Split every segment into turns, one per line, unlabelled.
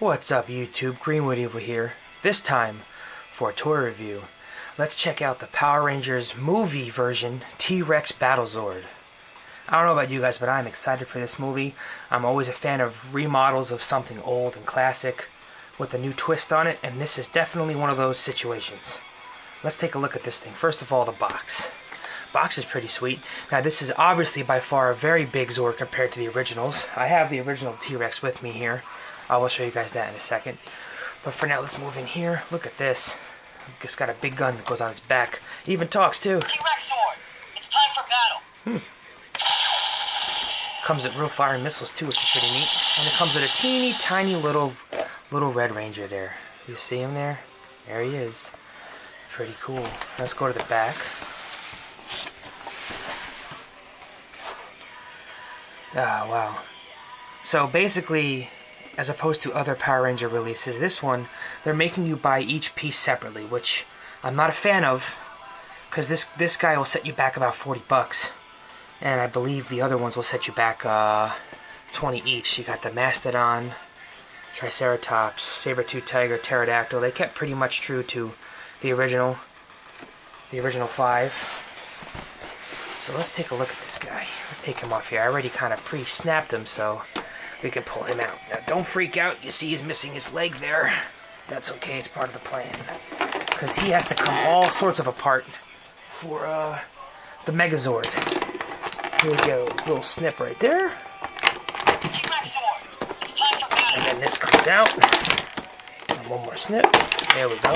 What's up YouTube, Greenwood Evil here. This time, for a toy review, let's check out the Power Rangers movie version, T-Rex Battle Zord. I don't know about you guys, but I'm excited for this movie. I'm always a fan of remodels of something old and classic with a new twist on it, and this is definitely one of those situations. Let's take a look at this thing. First of all, the box. Box is pretty sweet. Now this is obviously by far a very big Zord compared to the originals. I have the original T-Rex with me here. I will show you guys that in a second. But for now, let's move in here. Look at this. It's got a big gun that goes on its back. It even talks too.
T-Rex Zord, it's time for battle.
Comes with real fire and missiles too, which is pretty neat. And it comes with a teeny tiny little Red Ranger there. You see him there? There he is. Pretty cool. Let's go to the back. Ah, wow. So basically, as opposed to other Power Ranger releases, this one, they're making you buy each piece separately, which I'm not a fan of, because this guy will set you back about 40 bucks. And I believe the other ones will set you back 20 each. You got the Mastodon, Triceratops, Saber-Tooth Tiger, Pterodactyl. They kept pretty much true to the original 5. So let's take a look at this guy. Let's take him off here. I already kind of pre-snapped him, so we can pull him out. Now, don't freak out. You see he's missing his leg there. That's okay. It's part of the plan. Because he has to come all sorts of apart for the Megazord. Here we go. Little snip right there. And then this comes out. And one more snip. There we go.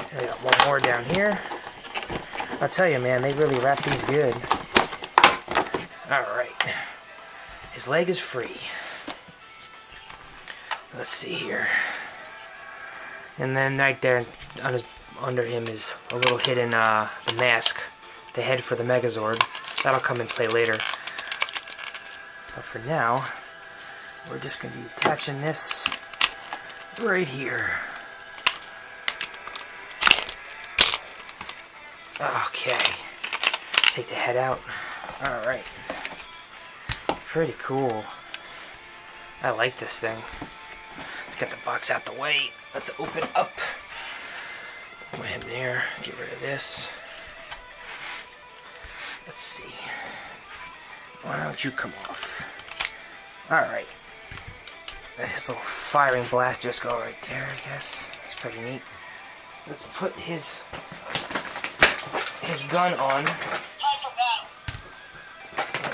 And we got one more down here. I'll tell you, man, they really wrap these good. Alright. His leg is free. Let's see here. And then right there under him is a little hidden the mask, the head for the Megazord. That'll come in play later. But for now, we're just going to be attaching this right here. Okay. Take the head out. Alright. Pretty cool. I like this thing. Let's get the box out the way. Let's open up. Put him there. Get rid of this. Let's see. Why don't you come off? Alright. His little firing blasters go right there, I guess. That's pretty neat. Let's put his gun on.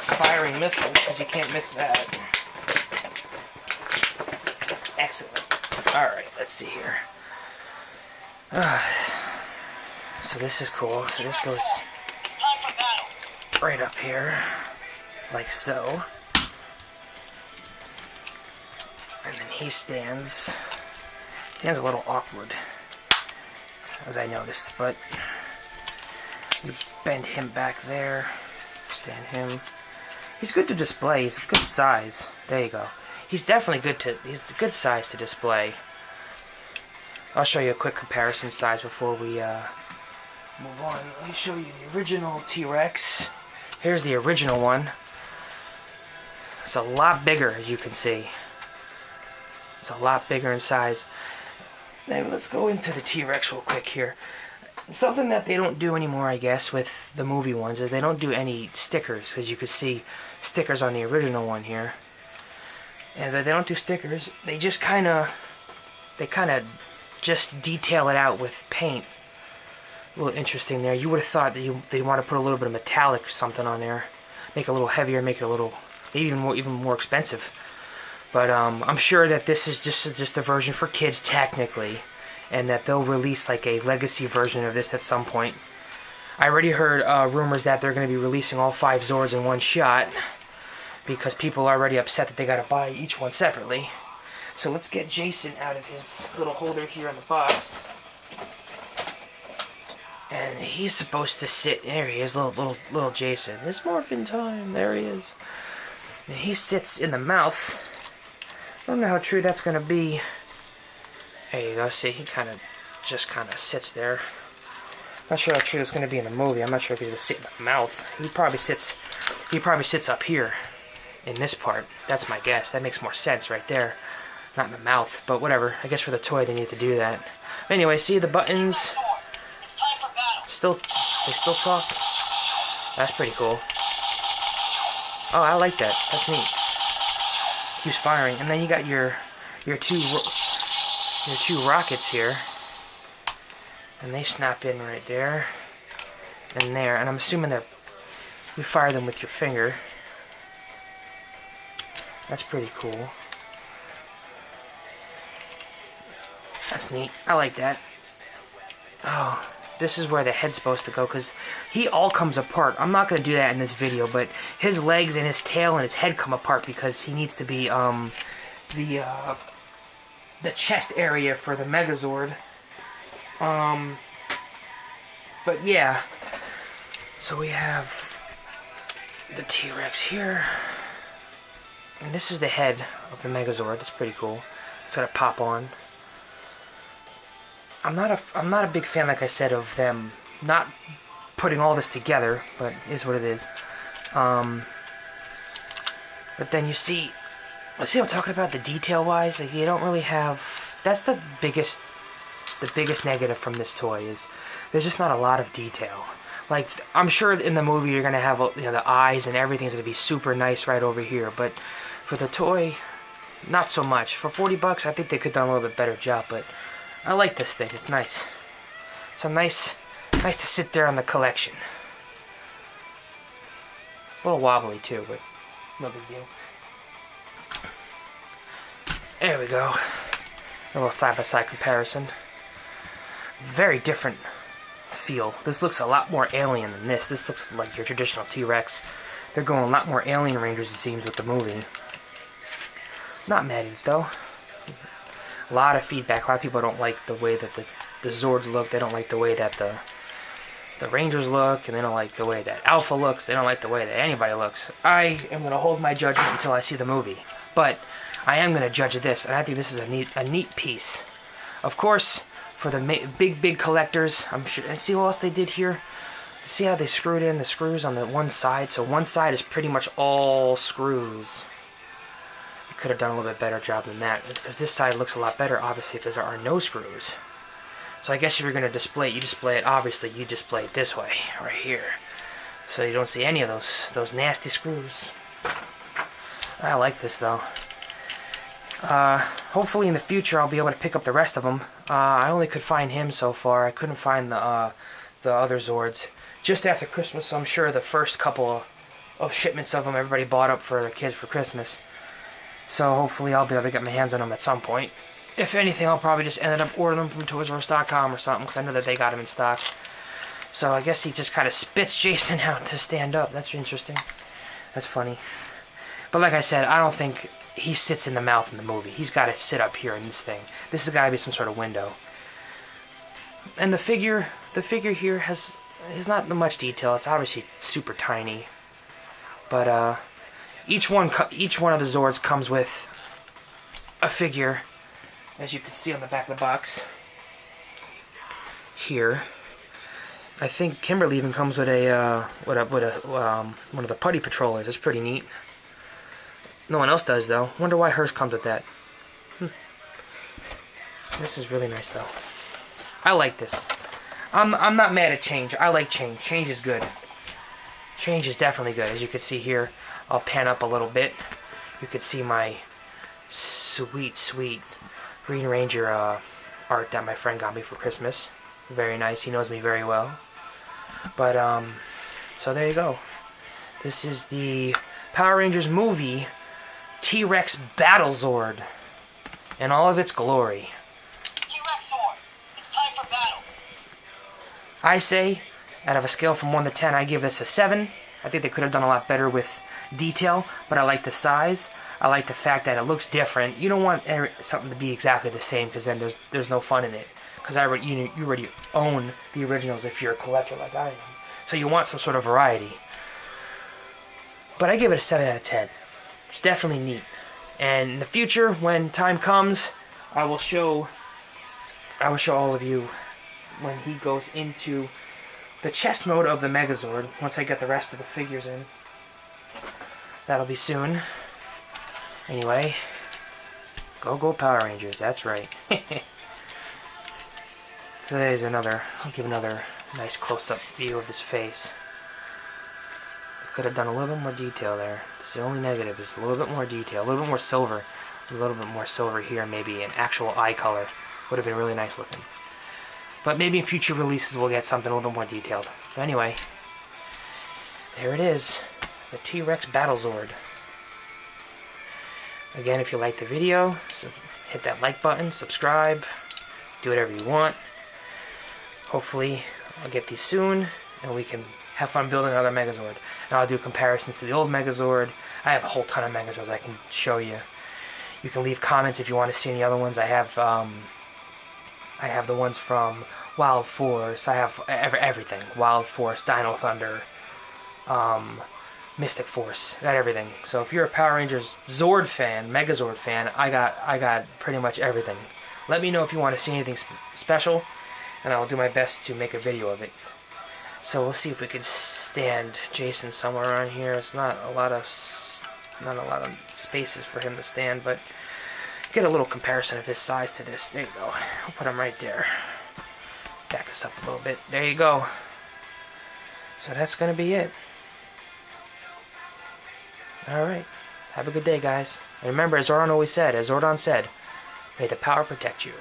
Firing missile, because you can't miss that. Excellent. Alright, let's see here. So this is cool. So this goes right up here, like so. And then he stands a little awkward, as I noticed, but you bend him back there, stand him. He's good to display. He's a good size. There you go. He's definitely he's a good size to display. I'll show you a quick comparison size before we move on. Let me show you the original T-Rex. Here's the original one. It's a lot bigger, as you can see. It's a lot bigger in size. Now let's go into the T-Rex real quick here. Something that they don't do anymore, I guess, with the movie ones is they don't do any stickers, as you can see stickers on the original one here. And they don't do stickers. They just kind of just detail it out with paint. A little interesting there. You would have thought that they want to put a little bit of metallic or something on there, make it a little heavier, make it a little even more expensive. But I'm sure that this is just a version for kids technically, and that they'll release like a legacy version of this at some point. I already heard rumors that they're going to be releasing all 5 Zords in one shot, because people are already upset that they got to buy each one separately. So let's get Jason out of his little holder here in the box. And he's supposed to sit, there he is, little Jason. It's morphin' time, there he is. And he sits in the mouth. I don't know how true that's going to be. There you go, see, he just kind of sits there. Not sure how true it's going to be in the movie. I'm not sure if he's going to sit in the mouth. He probably sits up here in this part. That's my guess. That makes more sense right there. Not in the mouth, but whatever. I guess for the toy they need to do that. Anyway, see the buttons?
It's time for battle.
They still talk? That's pretty cool. Oh, I like that. That's neat. Keeps firing. And then you got your two rockets here. And they snap in right there. And there. And I'm assuming that you fire them with your finger. That's pretty cool. That's neat. I like that. Oh, this is where the head's supposed to go, because he all comes apart. I'm not going to do that in this video, but his legs and his tail and his head come apart because he needs to be the chest area for the Megazord. But yeah. So we have the T-Rex here. And this is the head of the Megazord. That's pretty cool. It's got to pop on. I'm not a big fan, like I said, of them not putting all this together, but it is what it is. But then you see what I'm talking about, the detail-wise. Like, you don't really have. That's the biggest negative from this toy is there's just not a lot of detail. Like, I'm sure in the movie you're gonna have, you know, the eyes and everything's gonna be super nice right over here, but for the toy, not so much. For 40 bucks, I think they could have done a little bit better job, but I like this thing. It's nice. So nice to sit there on the collection. It's a little wobbly too, but no big deal. There we go. A little side-by-side comparison. Very different feel. This looks a lot more alien than this. This looks like your traditional T-Rex. They're going a lot more Alien Rangers, it seems, with the movie. Not mad at it, though. A lot of feedback. A lot of people don't like the way that the Zords look. They don't like the way that the Rangers look. And they don't like the way that Alpha looks. They don't like the way that anybody looks. I am going to hold my judgment until I see the movie. But I am going to judge this. And I think this is a neat piece. Of course, for the big collectors, I'm sure. And see what else they did here? See how they screwed in the screws on the one side? So one side is pretty much all screws. Could have done a little bit better job than that, because this side looks a lot better, obviously, if there are no screws. So I guess if you're going to display it, you display it this way, right here. So you don't see any of those nasty screws. I like this, though. Hopefully in the future I'll be able to pick up the rest of them. I only could find him so far. I couldn't find the other Zords. Just after Christmas, so I'm sure the first couple of shipments of them everybody bought up for their kids for Christmas. So hopefully I'll be able to get my hands on them at some point. If anything, I'll probably just end up ordering them from ToysRUs.com or something, because I know that they got them in stock. So I guess he just kind of spits Jason out to stand up. That's interesting. That's funny. But like I said, I don't think he sits in the mouth in the movie. He's got to sit up here in this thing. This has got to be some sort of window. And the figure here has not much detail. It's obviously super tiny. But each one of the Zords comes with a figure, as you can see on the back of the box. Here, I think Kimberly even comes with one of the Putty Patrollers. That's pretty neat. No one else does, though. Wonder why hers comes with that. This is really nice, though. I like this. I'm not mad at change. I like change. Change is good. Change is definitely good. As you can see here, I'll pan up a little bit. You can see my sweet Green Ranger art that my friend got me for Christmas. Very nice. He knows me very well. But, so there you go. This is the Power Rangers movie T-Rex Battle Zord in all of its glory.
T-Rex Zord, it's time for battle.
I say, out of a scale from 1 to 10, I give this a 7. I think they could have done a lot better with detail, but I like the size. I like the fact that it looks different. You don't want something to be exactly the same, because then there's no fun in it. Because you already own the originals if you're a collector like I am. So you want some sort of variety. But I give it a 7 out of 10. It's definitely neat. And in the future, when time comes, I will show all of you when he goes into the chest mode of the Megazord. Once I get the rest of the figures in. That'll be soon. Anyway, go Power Rangers, that's right. So there's another, I'll give another nice close-up view of his face. Could have done a little bit more detail there. It's the only negative, is a little bit more detail, a little bit more silver. A little bit more silver here, maybe an actual eye color. Would have been really nice looking. But maybe in future releases we'll get something a little bit more detailed. But anyway, there it is. The T-Rex Battle Zord. Again, if you liked the video, hit that like button, subscribe, do whatever you want. Hopefully, I'll get these soon, and we can have fun building another Megazord. And I'll do comparisons to the old Megazord. I have a whole ton of Megazords I can show you. You can leave comments if you want to see any other ones. I have the ones from Wild Force. I have everything. Wild Force, Dino Thunder, Mystic Force. I got everything. So if you're a Power Rangers Zord fan, Megazord fan, I got pretty much everything. Let me know if you want to see anything special, and I'll do my best to make a video of it. So we'll see if we can stand Jason somewhere around here. It's not a lot of spaces for him to stand, but get a little comparison of his size to this. There you go. I'll put him right there. Back us up a little bit. There you go. So that's going to be it. Alright. Have a good day, guys. And remember, as Zordon always said, may the power protect you.